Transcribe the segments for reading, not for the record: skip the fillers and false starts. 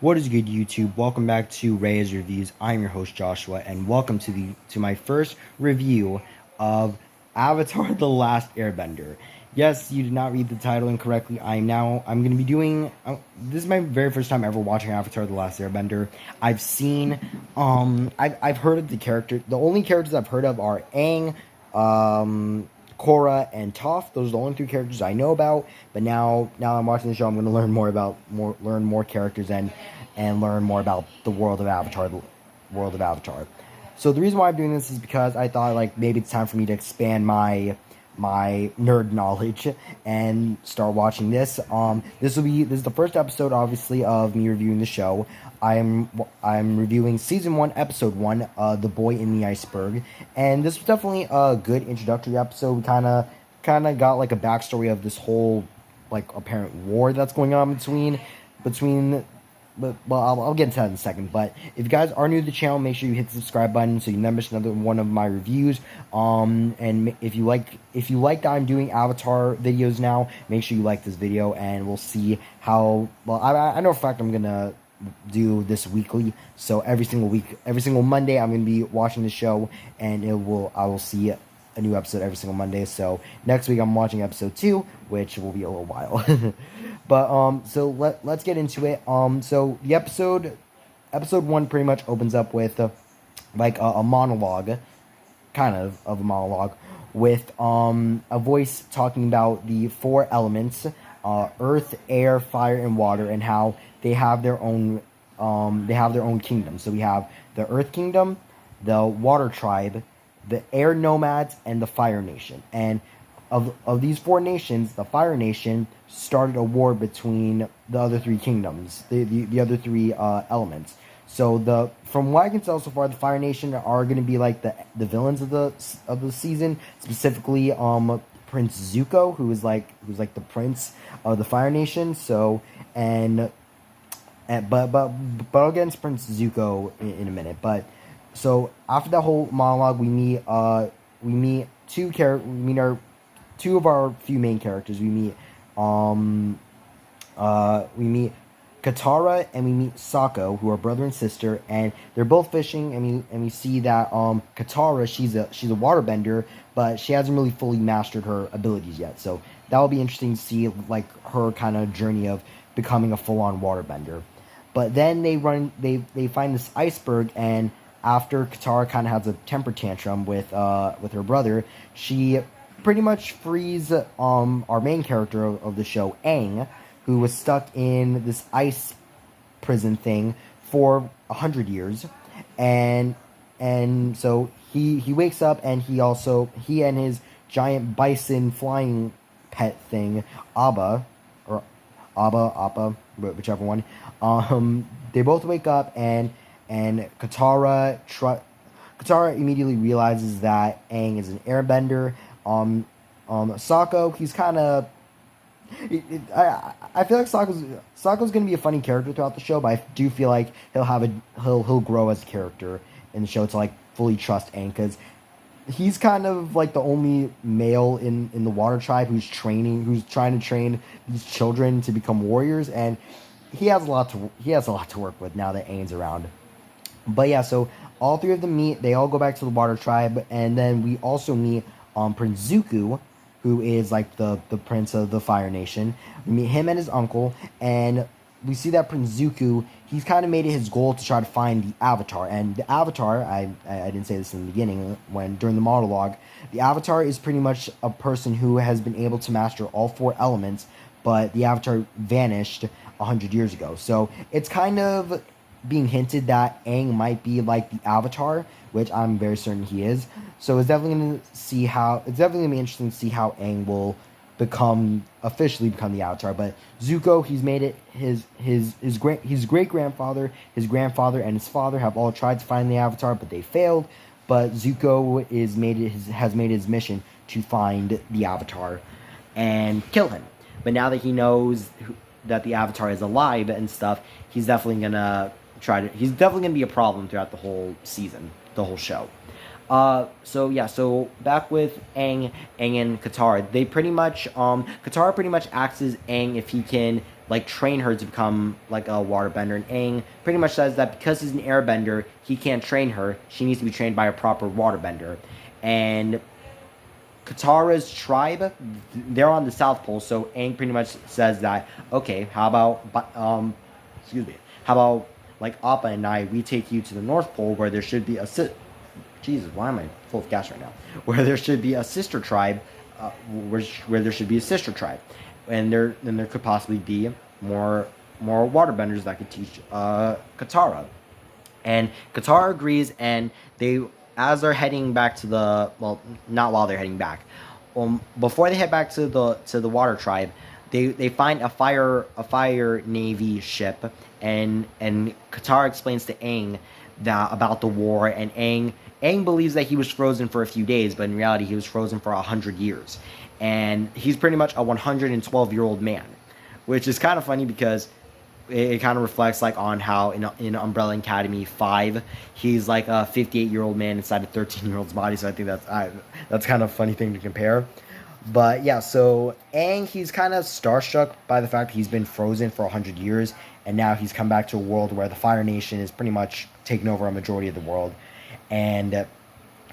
What is good, YouTube? Welcome back to Ray's Reviews. I'm your host Joshua, and welcome to my first review of Avatar: The Last Airbender. Yes, you did not read the title incorrectly. I'm going to be doing. This is my very first time ever watching Avatar: The Last Airbender. I've seen. I've heard of the character. The only characters I've heard of are Aang, Korra, and Toph. Those are the only three characters I know about. But now I'm watching the show. I'm going to learn more characters and learn more about the world of Avatar. So the reason why I'm doing this is because I thought like maybe it's time for me to expand my nerd knowledge and start watching this. This is the first episode, obviously, of me reviewing the show. I'm reviewing season 1, episode 1, The Boy in the Iceberg, and this was definitely a good introductory episode. We kind of got like a backstory of this whole like apparent war that's going on between. But I'll get into that in a second. But if you guys are new to the channel, make sure you hit the subscribe button so you never miss another one of my reviews. And if you like that I'm doing Avatar videos now, make sure you like this video, and we'll see how well. I know for a fact I'm gonna do this weekly. So every single Monday, I'm gonna be watching the show, and I will see a new episode every single Monday. So next week I'm watching episode 2, which will be a little while. But so let's get into it. So the episode 1 pretty much opens up with like a monologue, kind of a monologue, with a voice talking about the 4 elements: earth, air, fire, and water, and how they have their own kingdom. So we have the Earth Kingdom, the Water Tribe, the Air Nomads, and the Fire Nation. And of these 4 nations, the Fire Nation started a war between the other 3 kingdoms, the other 3 elements. So from what I can tell so far, the Fire Nation are going to be like the villains of the season, specifically Prince Zuko, who's like the prince of the Fire Nation. So but I'll get into Prince Zuko in a minute. But so after that whole monologue, we meet two of our few main characters. We meet Katara and we meet Sokko, who are brother and sister, and they're both fishing. And we see that Katara, she's a waterbender, but she hasn't really fully mastered her abilities yet. So that will be interesting to see like her kind of journey of becoming a full-on waterbender. But then they find this iceberg, and after Katara kind of has a temper tantrum with her brother, she pretty much frees our main character of the show, Aang, who was stuck in this ice prison thing for 100 years, and so he wakes up, and he and his giant bison flying pet thing, Appa, whichever one, they both wake up, and Katara immediately realizes that Aang is an airbender. Sokko, he's kind of. I feel like Sokko's gonna be a funny character throughout the show, but I do feel like he'll grow as a character in the show to like fully trust Aang, because he's kind of like the only male in the Water Tribe who's trying to train these children to become warriors, and he has a lot to work with now that Aang's around. But yeah, so all 3 of them meet. They all go back to the Water Tribe, and then we also meet Prince Zuko, who is like the prince of the Fire Nation. We meet him and his uncle, and we see that Prince Zuko, he's kind of made it his goal to try to find the Avatar. And the Avatar, I didn't say this in the beginning during the monologue, the Avatar is pretty much a person who has been able to master all 4 elements, but the Avatar vanished 100 years ago. So it's kind of being hinted that Aang might be like the Avatar, which I'm very certain he is. So it's definitely going to be interesting to see how Aang will officially become the Avatar. But Zuko, he's made it his great grandfather, his grandfather, and his father have all tried to find the Avatar, but they failed. But Zuko has made his mission to find the Avatar and kill him. But now that he knows that the Avatar is alive and stuff, he's definitely gonna be a problem throughout the whole season, the whole show. So back with Aang and Katara. They pretty much, Katara pretty much acts as Aang if he can like train her to become like a waterbender. And Aang pretty much says that because he's an airbender, he can't train her. She needs to be trained by a proper waterbender. And Katara's tribe, they're on the South Pole, so Aang pretty much says that, okay, how about, excuse me, how about, like, Appa and I, we take you to the North Pole where there should be a, Jesus, why am I full of gas right now? Where there should be a sister tribe, where there should be a sister tribe. And then there could possibly be more waterbenders that could teach, Katara. And Katara agrees, and they, as they're heading back to the, well, not while they're heading back, before they head back to the water tribe, they find a fire navy ship, and Katara explains to Aang that about the war, and Aang believes that he was frozen for a few days, but in reality he was frozen for 100 years, and he's pretty much a 112-year-old man, which is kind of funny because it kind of reflects like on how in Umbrella Academy 5 he's like a 58-year-old man inside a 13-year-old's body. So I think that's kind of a funny thing to compare. But yeah, so Aang, he's kind of starstruck by the fact that he's been frozen for 100 years, and now he's come back to a world where the Fire Nation is pretty much taking over a majority of the world, and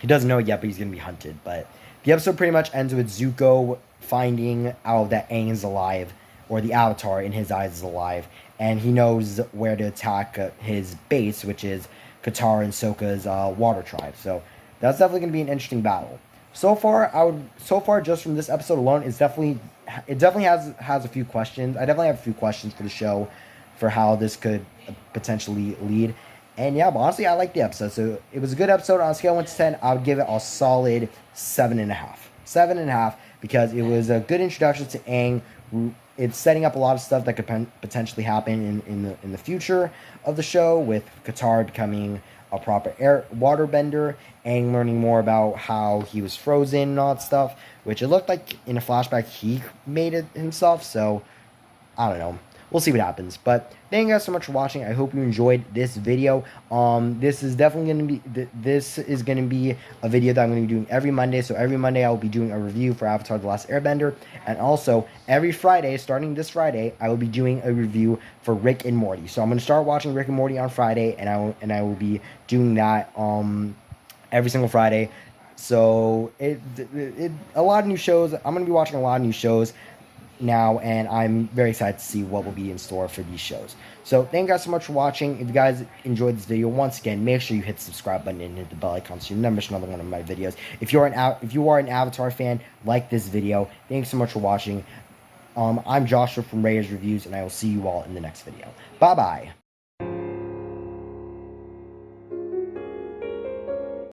he doesn't know it yet, but he's gonna be hunted. But the episode pretty much ends with Zuko finding out that Aang is alive, or the Avatar in his eyes is alive, and he knows where to attack his base, which is Katara and Sokka's water tribe. So that's definitely going to be an interesting battle. So far, just from this episode alone, it definitely has a few questions. I definitely have a few questions for the show, for how this could potentially lead. And yeah, but honestly, I like the episode. So it was a good episode. On a scale of 1 to 10, I would give it a solid 7.5. 7.5, because it was a good introduction to Aang. It's setting up a lot of stuff that could potentially happen in the future of the show, with Katara becoming a proper waterbender, and learning more about how he was frozen and all that stuff, which it looked like in a flashback he made it himself. So I don't know. We'll see what happens. But thank you guys so much for watching. I hope you enjoyed this video. This is definitely going to be a video that I'm going to be doing every Monday. So every Monday I will be doing a review for Avatar: The Last Airbender, and also every Friday, starting this Friday, I will be doing a review for Rick and Morty. So I'm going to start watching Rick and Morty on Friday, and I will be doing that every single Friday. So a lot of new shows. I'm going to be watching a lot of new shows now, and I'm very excited to see what will be in store for these shows. So thank you guys so much for watching. If you guys enjoyed this video, once again, make sure you hit the subscribe button and hit the bell icon so you never miss another one of my videos. If you are an Avatar fan, like this video. Thanks so much for watching. I'm Joshua from Ray's Reviews, and I will see you all in the next video. Bye bye.